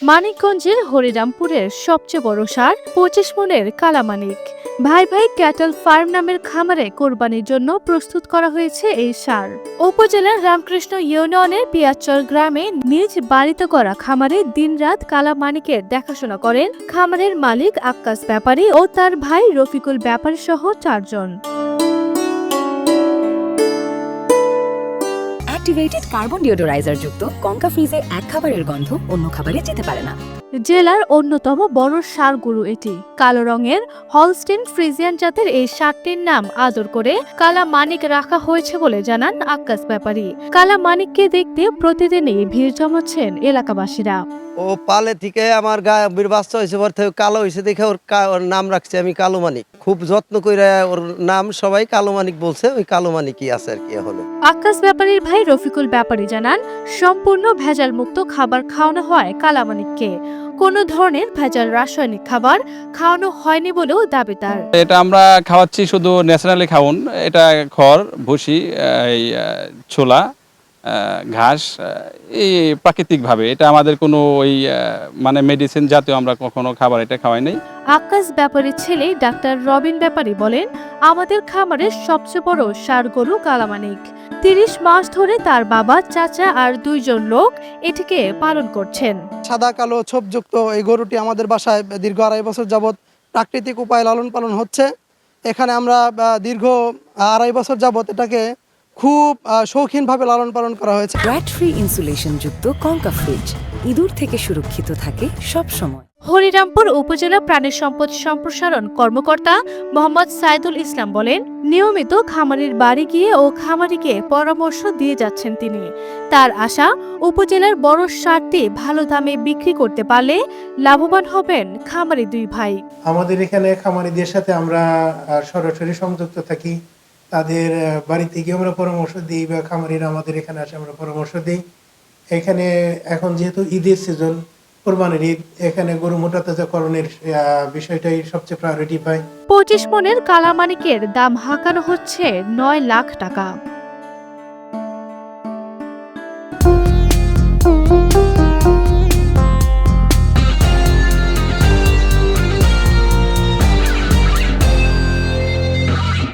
মানিকগঞ্জের হরিরামপুরের সবচেয়ে বড় ষাঁড় 25 মনের কালামানিক। ভাই ভাই ক্যাটল ফার্ম নামের খামারে কোরবানির জন্য প্রস্তুত করা হয়েছে এই ষাঁড়। উপজেলার রামকৃষ্ণ ইউনিয়নের পিয়াচর গ্রামে নিজ বাড়িতে করা খামারে দিনরাত কালামানিকের দেখাশোনা করেন খামারের মালিক আক্কাস ব্যাপারী ও তার ভাই রফিকুল ব্যাপারী সহ 4 জন। অ্যাক্টিভেটেড কার্বন ডিওডোরাইজার যুক্ত কঙ্কা ফ্রিজে এক খাবারের গন্ধ অন্য খাবারে যেতে পারে না। জেলার অন্যতম বড় ষাঁড় গরু এটি। কালো রঙের হলস্টেইন ফ্রিজিয়ান জাতের এই ষাঁড়টির নাম আদর করে কালা মানিক রাখা হয়েছে বলে জানান আক্কাস ব্যাপারী। কালা মানিককে দেখতে প্রতিদিনই ভিড় জমাচ্ছেন এলাকাবাসীরা। ও পালে থেকে আমার গায়ের বাচ্চা হয়েছে পর থেকে কালো হয়েছে দেখে ওর নাম রাখছে আমি কালো মানিক। খুব যত্ন করে ওর নাম সবাই কালো মানিক বলছে, ওই কালো মানিকই আছে আর কি। হলো আক্কাস ব্যাপারীর ভাই রফিকুল ব্যাপারী জানান, সম্পূর্ণ ভেজাল মুক্ত খাবার খাওয়ানো হয় কালা মানিককে। কোনো ধরনের ভেজাল রাসায়নিক খাবার খাওয়ানো হয়নি বলেও দাবি তার। এটা আমরা খাওয়াচ্ছি শুধু ন্যাচারালি খাওন। এটা খড়, ভুসি, এই ছোলা, ঘাস, এই প্রাকৃতিকভাবে। এটা আমাদের কোনো ওই মানে মেডিসিন জাতীয় আমরা কখনো খাবার এটা খাওয়াই নাই। আক্কাস ব্যাপারীর ছেলে ডাক্তার রবিন ব্যাপারী বলেন, আমাদের খামারের সবচেয়ে বড় ষাঁড় গরু কালামানিক। 30 মাস ধরে তার বাবা, চাচা আর 2 জন লোক এটিকে পালন করছেন। সাদা কালো ছোপযুক্ত এই গরুটি আমাদের বাসায় দীর্ঘ 2.5 বছর যাবৎ প্রাকৃতিক উপায়ে লালন পালন হচ্ছে। এখানে আমরা দীর্ঘ 2.5 বছর যাবৎ এটাকে খুব শৌখিনভাবে লালন পালন করা হয়েছে। ব্র্যাড ফ্রি ইনসুলেশন যুক্ত কঙ্কা ফ্রিজ ইঁদুর থেকে সুরক্ষিত থাকে সব সময়। হরিরামপুর উপজেলা প্রাণী সম্পদ সম্প্রসারণ কর্মকর্তা মোহাম্মদ সাইদুল ইসলাম বলেন, নিয়মিত খামারের বাড়ি গিয়ে ও খামারিকে পরামর্শ দিয়ে যাচ্ছেন তিনি। তার আশা, উপজেলার বড় ষাঁড়টি ভালো দামে বিক্রি করতে পারলে লাভবান হবেন খামারি 2 ভাই। আমাদের এখানে খামারিদের সাথে আমরা সরাসরি সংযুক্ত থাকি। তাদের বাড়িতে গিয়ে আমরা পরামর্শ দিই বা খামারিরা আমাদের এখানে আসে, আমরা পরামর্শ দিই। এখানে এখন যেহেতু ঈদের সিজন, কোরবানির ঈদ, এখানে গরু মোটা তাজাকরণের বিষয়টাই সবচেয়ে প্রায়োরিটি পায়। 25 মনের কালামানিকের দাম হাঁকানো হচ্ছে 9 লাখ টাকা।